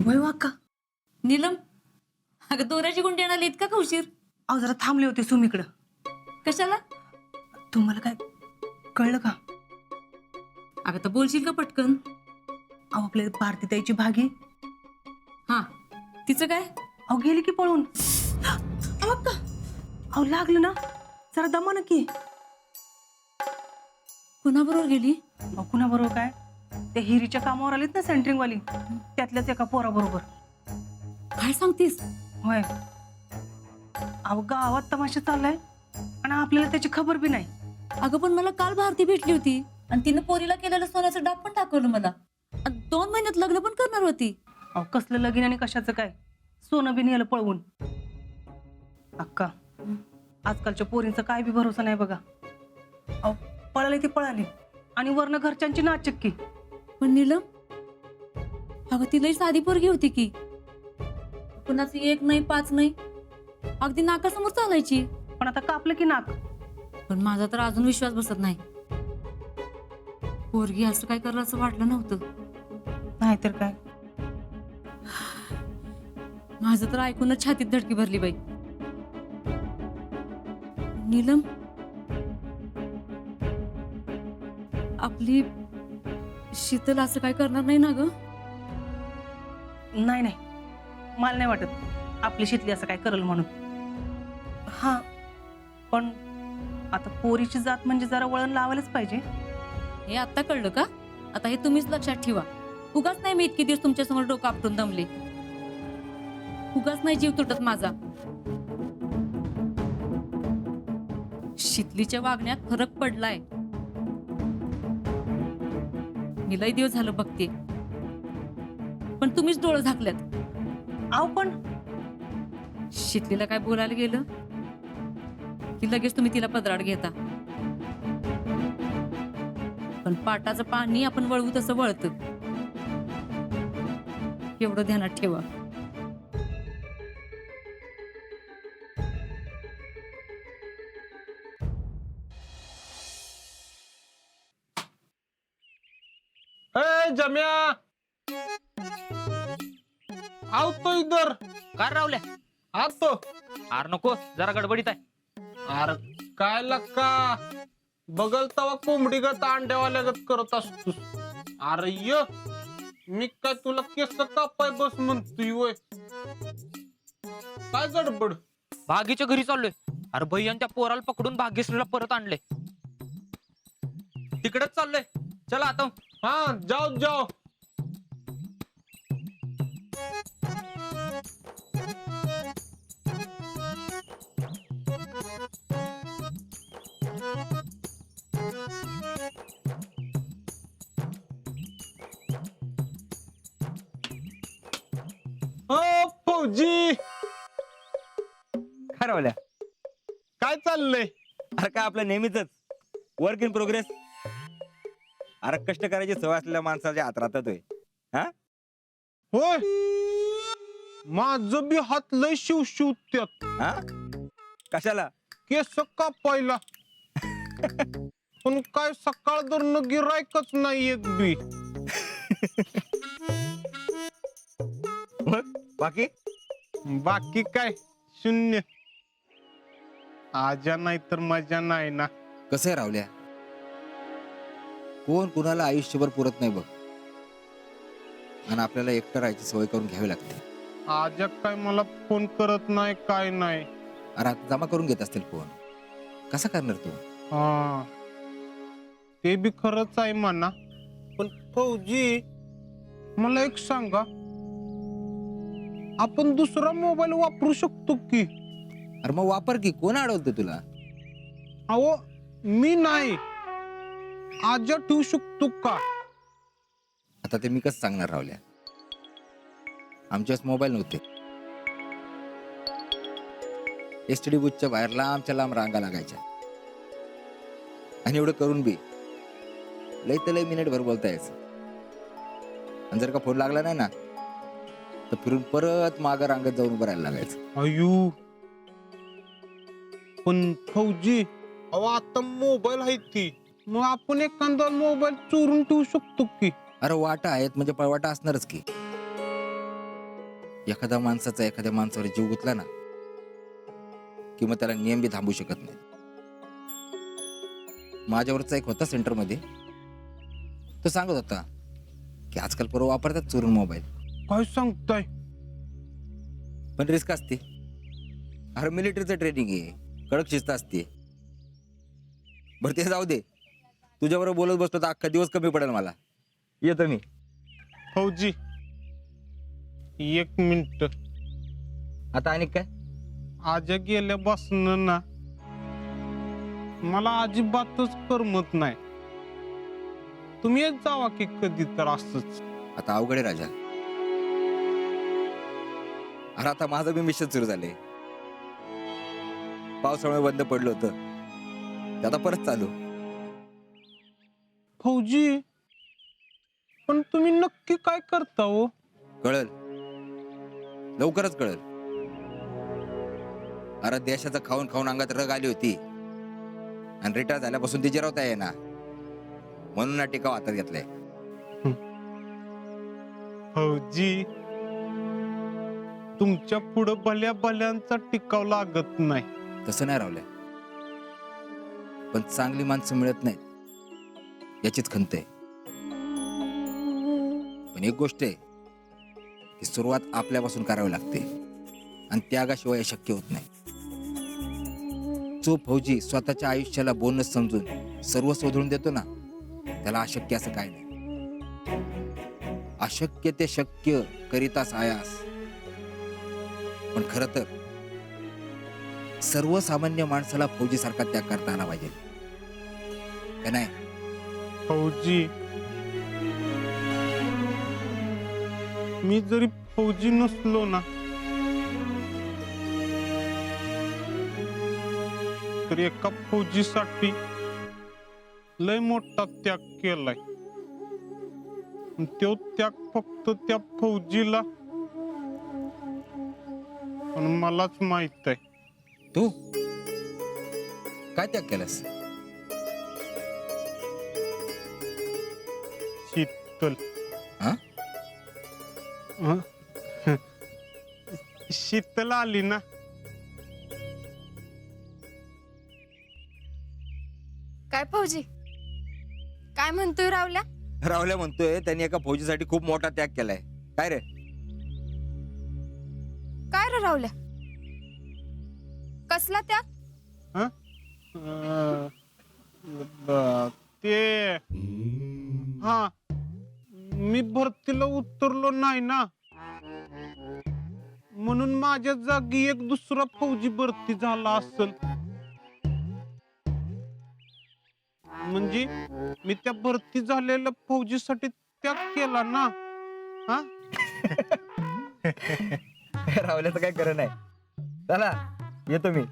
वय वाका. नीलम, अगं दोऱ्याची गुंडी आणायला इतका का उशीर? अहो जरा थांबले होते सुमीकडं. कशाला? तुम्हाला काय कळलं का? अगं तर बोलशील का पटकन? अहो आपल्या भारती ताईची भागी. हा, तिचं काय? अहो गेली की पळून. अहो अक्का, अहो लागलं ना, जरा दमा ना की. कुणाबरोबर गेली? अहो कुणाबरोबर काय, त्या हिरीच्या कामावर आलीत ना सेंटरिंग वाली, त्यातल्याच एका पोराबरोबर. काय सांगतेस? होय. अहो गावात तमाशा चाललाय आणि आपल्याला त्याची खबर बी नाही. अगं पण मला काल भारती भेटली होती आणि तिनं पोरीला केलेलं सोन्याचं डाग पण दाखवलं मला. आणि 2 महिन्यात लग्न पण करणार होती. अहो कसलं लगीन आणि कशाचं काय, सोनं बी नेलं पळवून. अक्का, आजकालच्या पोरींचा काय बी भरोसा नाही बघा. अहो पळाली ती पळाली आणि वरनं घरच्यांची नाचक्की. पण नीलम, अगं ती लई साधी पोरगी होती की. कुणाची 1 नाही 5 नाही, अगदी नाकासमोर चालायची. पण आता कापलं की नाक. पण माझा तर अजून विश्वास बसत नाही. पोरगी असं काय करलं असं वाटलं नव्हतं. नाहीतर काय. माझं तर ऐकूनच छातीत धडकी भरली बाई. नीलम, आपली शीतल असं काय करणार नाही ना ग? नाही नाही, मला नाही वाटत आपली शितली असं काय करल म्हणून. हा, पण आता पोरीची जात म्हणजे जरा वळण लावायलाच पाहिजे. हे आता कळलं का? आता हे तुम्हीच लक्षात ठेवा. उगाच नाही मी इतके दिवस तुमच्या समोर डोकं आपटून दमले. उगाच नाही जीव तुटत माझा. शीतलीच्या वागण्यात फरक पडलाय. मी लई दिवस झालं बघते, पण तुम्हीच डोळं झाकल्यात. अहो पण शीतलीला काय बोलायला गेलं की लगेच तुम्ही तिला पदराड घेता. पण पाटाचं पाणी आपण वळवू तसं वळतं, एवढं ध्यानात ठेवा. ए जम्या, आओ तो इधर. काय रावल्या? आतो. अरे नको, जरा गडबडीत आहे. अरे काय लक्का, बगल तवा कोंबडी गत अंड्यावाल्या गत करत असतोस. अरे य, मी काय तुला केस कापाय बस म्हणतोय वय. काय गडबड? भागीच्या घरी चाललोय. अरे भैयान त्या पोराला पकडून भाग्यश्रीला परत आणले. तिकडेच चाललोय. चला आता. हा जाओ जाओ. ओ फौजी, काय रावल्या? काय चाललंय? अरे काय आपलं नेहमीच वर्क इन प्रोग्रेस. अरे कष्ट करायची सवय असलेल्या माणसाच्या हात राहतात. हा होय, माझं बी हात लय शिवशिवत्यात. हा कशाला? केस कापायला. पण काय सकाळ दरनं गिरायकच नाही एक बी. मग बाकी बाकी काय शून्य. आजा नाही तर मजा नाही ना. कसं आहे रावल्या, कोण कुणाला आयुष्यभर पुरत नाही बघ. आणि आपल्याला एकटं राहायची सवय करून घ्यावी लागते. आजा काय मला फोन करत नाही काय नाही. अरे आता जमा करून घेत असतील फोन, कसा करणार तू? हा ते बी खरंच आहे म्हणा. पण फौजी मला एक सांगा, आपण दुसरा मोबाईल वापरू शकतो की? अरे मग वापर की, कोण अडवतं तुला? अहो मी नाही, आजा ठेवू शकतो का? आता ते मी कसं सांगणार रावल्या, आमच्याच मोबाईल नव्हते. एसटीडी बूथच्या बाहेर लांबच्या लांब रांगा लागायच्या. आणि एवढं करून बी लय तर लय मिनिटभर बोलता यायचं. आणि जर का फोन लागला नाही ना, तर फिरून परत मागं रांगत जाऊन उभं राहायला लागायचं. अयो पण फौजी, अहो आता मोबाईल आहे ती, मग आपण एखादा मोबाईल चोरून ठेवू शकतो की? अरे वाटा आहेत म्हणजे पळवाटा असणारच की. एखाद्या माणसाचा एखाद्या माणसावर जीव गुतला ना की मग त्याला नियम बी थांबू शकत नाही. माझ्यावरचा एक होता सेंटरमध्ये, तो सांगत होता की आजकाल पोरं वापरतात चोरून मोबाईल, काय सांगताय? पण रिस्क असते. अरे मिलिटरीचं ट्रेनिंग आहे, कडक शिस्त असते. बरं ते जाऊ दे, तुझ्याबरोबर बोलत बसतो तर अख्खा दिवस कमी पडेल मला. येतो मी. फौजी, 1 मिनिट. आता आणि काय? आज गेल्यापासून ना मला अजिबातच करमत नाही. तुम्ही येत जावा की कधी तर असंच. आता अवघड आहे राजा. अरे आता माझं बी मिशन सुरू झाले. पावसामुळे बंद पडलं होतं, ते आता परत चालू. फौजी, पण तुम्ही नक्की काय करता हो? कळल, लवकरच कळल. अरे देशाचं खाऊन खाऊन अंगात रग आली होती आणि रिटायर झाल्यापासून ती जिरवता येईना, म्हणून हा टिकाव हातात घेतलाय. फौजी, तुमच्या पुढं भल्या भल्यांचा टिकाव लागत नाही. तसं नाही रावलंय, पण चांगली माणसं मिळत नाहीत याचीच खंत आहे. पण एक गोष्ट आहे की सुरुवात आपल्यापासून करावी लागते आणि त्यागाशिवाय हे शक्य होत नाही. जो फौजी स्वतःच्या आयुष्याला बोनस समजून सर्व सोडून देतो ना, त्याला अशक्य असं काय नाही. अशक्य ते शक्य करितास आयास. पण खर तर सर्वसामान्य माणसाला फौजीसारखा त्याग करता आला पाहिजे का नाही? फौजी, मी जरी फौजी नसलो ना तरी एका फौजीसाठी लय मोठा त्याग केलाय. तो त्याग फक्त त्या फौजीला आणि मलाच माहित आहे. तू काय त्याग केलास? शीतल. हा? हं? शीतल आली ना. काय फौजी, काय म्हणतोय रावल्या? रावल्या म्हणतोय त्यांनी एका फौजीसाठी खूप मोठा त्याग केलाय. काय रे? काय रे रावल्या? कसला त्या? ते हा, मी भरतीला उतरलो नाही ना, म्हणून माझ्या जागी एक दुसरा फौजी भरती झाला असेल. म्हणजे मी त्या भरती झालेल्या फौजीसाठी त्याग केला ना. हा रावल्याचं काय खरं नाही. चला येतो मी.